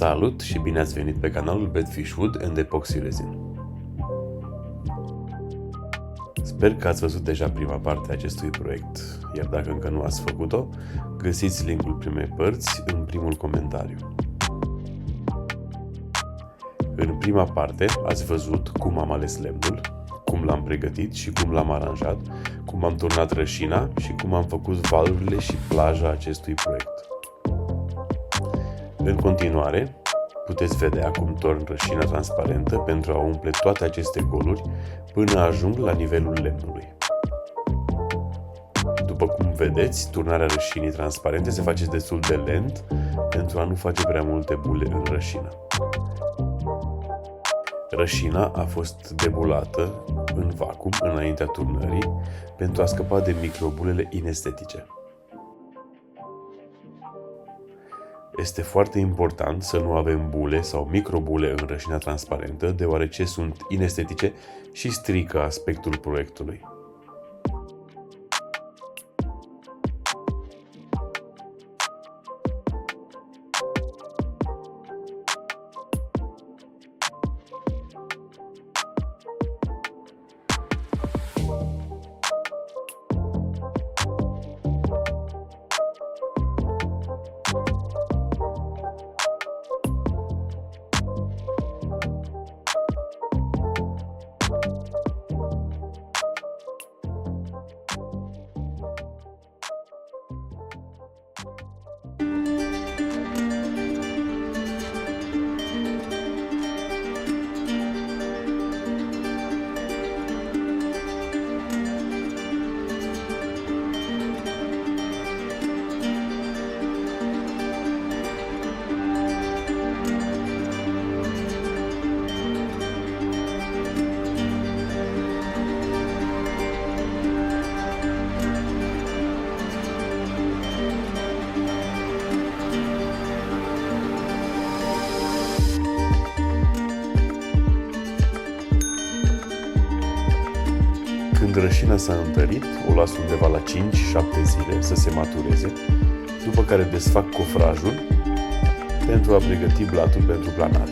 Salut și bine ați venit pe canalul Bedfish Wood and Epoxy Resin. Sper că ați văzut deja prima parte a acestui proiect, iar dacă încă nu ați făcut-o, găsiți linkul primei părți în primul comentariu. În prima parte ați văzut cum am ales lemnul, cum l-am pregătit și cum l-am aranjat, cum am turnat rășina și cum am făcut valurile și plaja acestui proiect. În continuare, puteți vedea cum torn rășina transparentă pentru a umple toate aceste goluri până ajung la nivelul lemnului. După cum vedeți, turnarea rășinii transparente se face destul de lent pentru a nu face prea multe bule în rășină. Rășina a fost debulată în vacuum înaintea turnării pentru a scăpa de microbulele inestetice. Este foarte important să nu avem bule sau microbule în rășina transparentă, deoarece sunt inestetice și strică aspectul proiectului. Când rășina s-a întărit, o las undeva la 5-7 zile să se matureze, după care desfac cofrajul pentru a pregăti blatul pentru planare.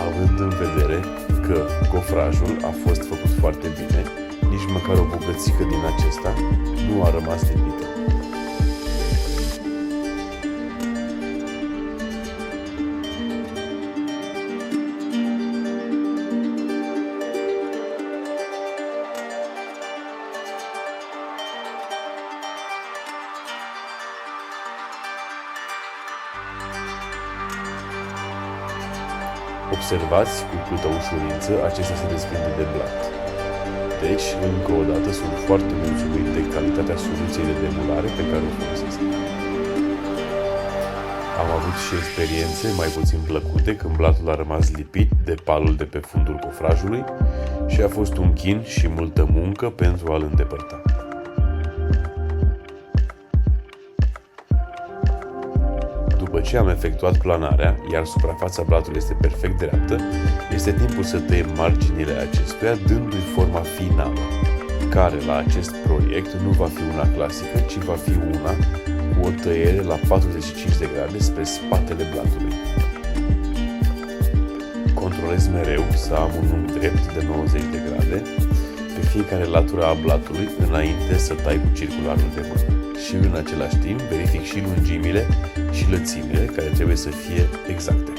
Având în vedere că cofrajul a fost făcut foarte bine, nici măcar o bucățică din acesta nu a rămas lipită. Observați cu câtă ușurință acesta se desprinde de blat. Deci, încă o dată, sunt foarte mulțumit de calitatea soluției de demulare pe care o folosesc. Am avut și experiențe mai puțin plăcute când blatul a rămas lipit de palul de pe fundul cofrajului și a fost un chin și multă muncă pentru a-l îndepărta. După ce am efectuat planarea, iar suprafața blatului este perfect dreaptă, este timpul să tăiem marginile acestuia, dându-i forma finală, care la acest proiect nu va fi una clasică, ci va fi una cu o tăiere la 45 de grade spre spatele blatului. Controlez mereu să am un unghi drept de 90 de grade pe fiecare latură a blatului înainte să tai cu circularul de mână. Și în același timp verific și lungimile și lățimile care trebuie să fie exacte.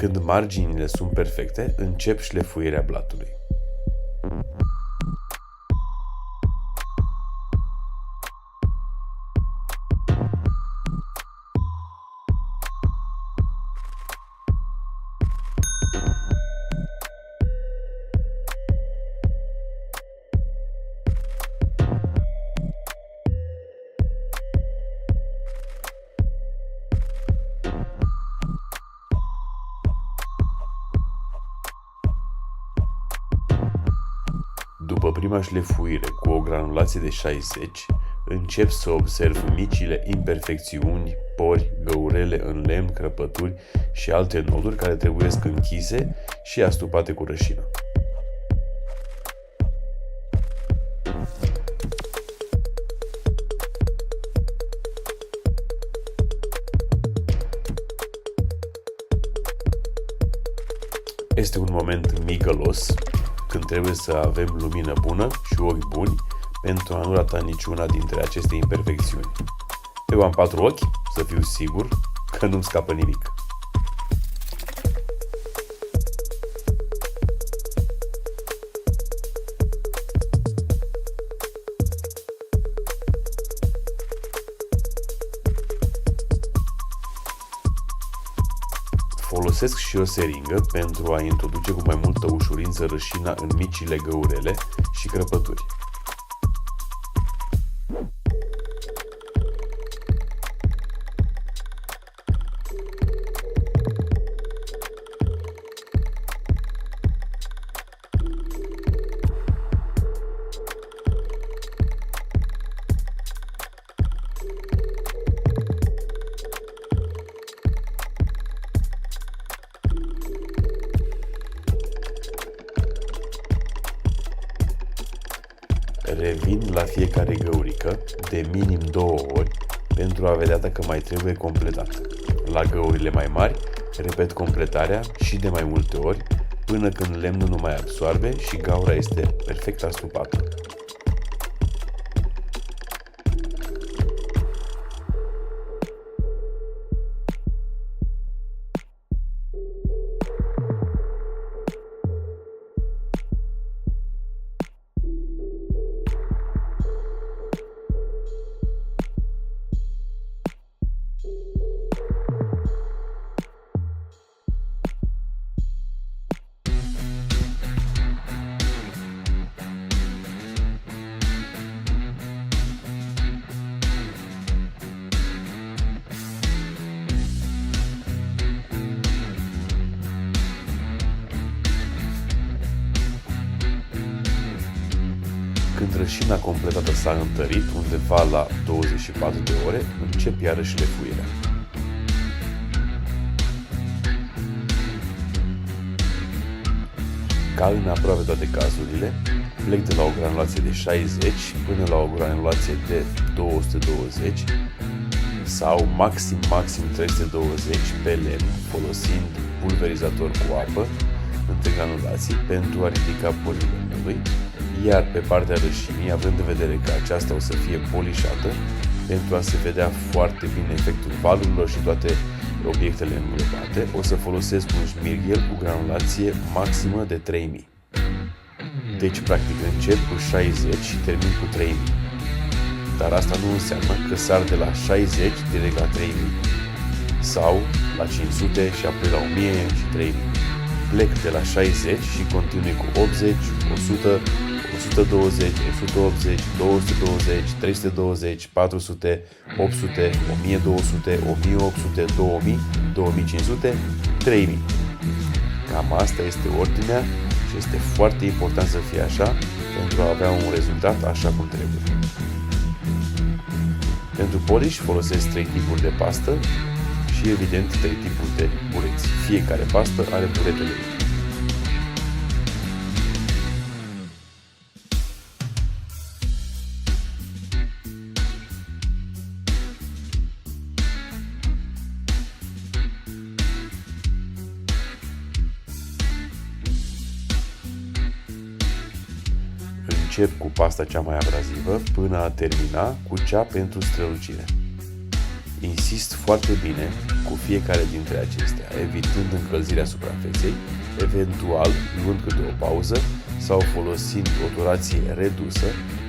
Când marginile sunt perfecte, încep șlefuirea blatului. După prima șlefuire cu o granulație de 60, încep să observ micile imperfecțiuni, pori, găurele în lemn, crăpături și alte noduri care trebuie închise și astupate cu rășină. Este un moment migălos, când trebuie să avem lumină bună și ochi buni pentru a nu rata niciuna dintre aceste imperfecțiuni. Eu am 4 ochi, să fiu sigur că nu-mi scapă nimic. Folosesc și o seringă pentru a introduce cu mai multă ușurință rășina în micile găurele și crăpături. Revin la fiecare găurică de minim 2 ori pentru a vedea dacă mai trebuie completat. La găurile mai mari, repet completarea și de mai multe ori până când lemnul nu mai absorbe și gaura este perfect astupată. Când rășina completată s-a întărit, undeva la 24 de ore, încep iarăși șlefuirea. Ca în aproape toate cazurile, plec de la o granulație de 60 până la o granulație de 220 sau maxim 320 pe lemn, folosind pulverizator cu apă între granulații pentru a ridica polii lemnului, iar pe partea rășinii, având în vedere că aceasta o să fie polișată, pentru a se vedea foarte bine efectul valurilor și toate obiectele înglobate, o să folosesc un șmirghel cu granulație maximă de 3000. Deci, practic, încep cu 60 și termin cu 3000. Dar asta nu înseamnă că sar de la 60 direct la 3000 sau la 500 și apoi la 1000 și 3000. Plec de la 60 și continui cu 80, 100, 120, 180, 220, 320, 400, 800, 1200, 1800, 2000, 2500, 3000. Cam asta este ordinea și este foarte important să fie așa pentru a avea un rezultat așa cum trebuie. Pentru polish folosesc 3 tipuri de pastă și evident 3 tipuri de bureți. Fiecare pastă are buretele ei. Încep cu pasta cea mai abrazivă până a termina cu cea pentru strălucire. Insist foarte bine cu fiecare dintre acestea, evitând încălzirea suprafeței, eventual luând câte o pauză sau folosind o durație redusă,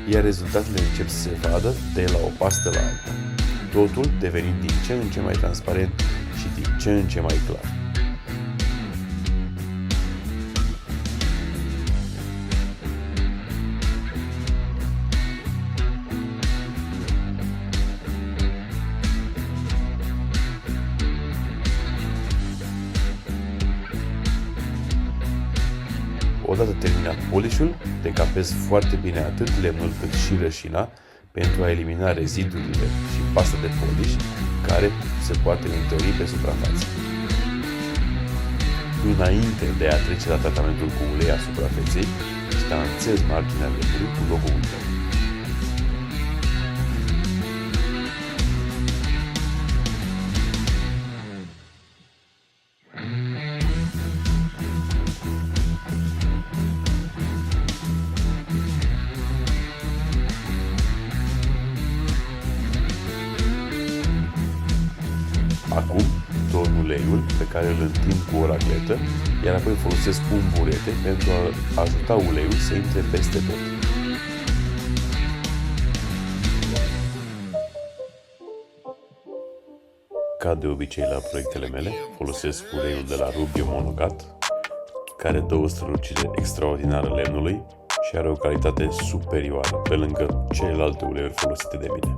iar rezultatele încep să se vadă de la o pastă la alta, totul devenind din ce în ce mai transparent și din ce în ce mai clar. Odată terminat polișul, decapez foarte bine atât lemnul cât și rășina pentru a elimina rezidurile și pasta de poliș care se poate întări pe suprafață. Înainte de a trece la tratamentul cu ulei a suprafeței, ștanțez marginea lemnului cu logo-ul meu. Acum torn uleiul pe care îl întind cu o racletă, iar apoi folosesc un burete pentru a ajuta uleiul să intre peste tot. Ca de obicei la proiectele mele, folosesc uleiul de la Rubio Monocat, care dă o strălucire extraordinară lemnului și are o calitate superioară pe lângă celelalte uleiuri folosite de mine.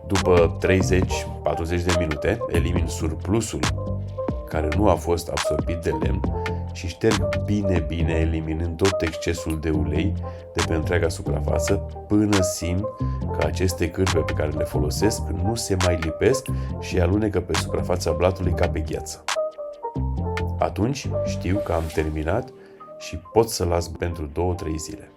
După 30-40 de minute, elimin surplusul care nu a fost absorbit de lemn și șterg bine eliminând tot excesul de ulei de pe întreaga suprafață până simt că aceste cârpe pe care le folosesc nu se mai lipesc și alunecă pe suprafața blatului ca pe gheață. Atunci știu că am terminat și pot să las pentru 2-3 zile.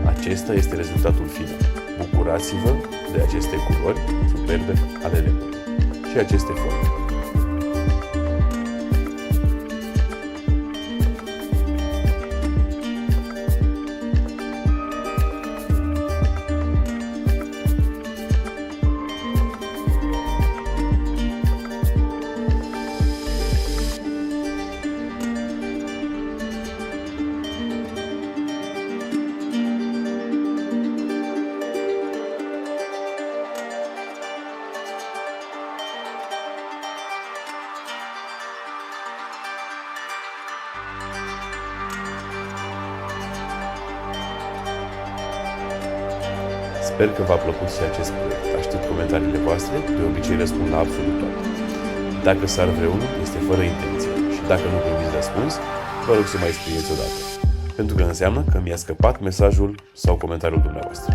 Acesta este rezultatul final. Bucurați-vă de aceste culori superbe ale lemnului și aceste forme. Sper că v-a plăcut și acest proiect. Aștept comentariile voastre, de obicei răspund la absolut toate. Dacă s-ar vreunul, este fără intenție și dacă nu primiți răspuns, vă rog să mai scrieți odată, pentru că înseamnă că mi-a scăpat mesajul sau comentariul dumneavoastră.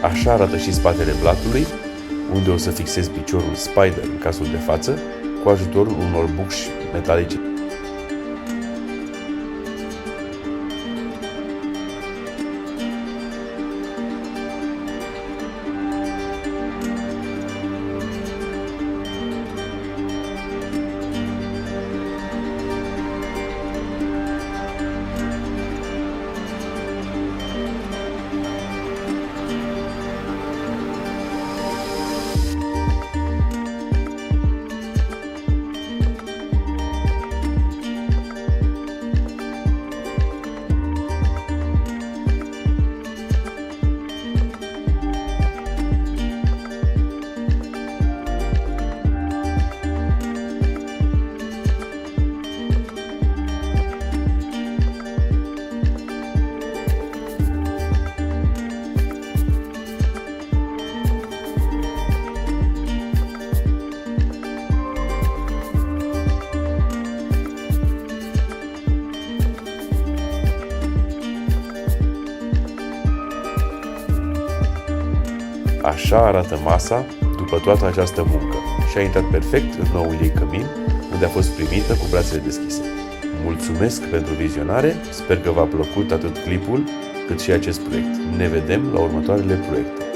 Așa arată și spatele blatului, unde o să fixez piciorul Spider în cazul de față, cu ajutorul unor bucși metalice. Așa arată masa după toată această muncă și a intrat perfect în noul ei cămin, unde a fost primită cu brațele deschise. Mulțumesc pentru vizionare, sper că v-a plăcut atât clipul cât și acest proiect. Ne vedem la următoarele proiecte.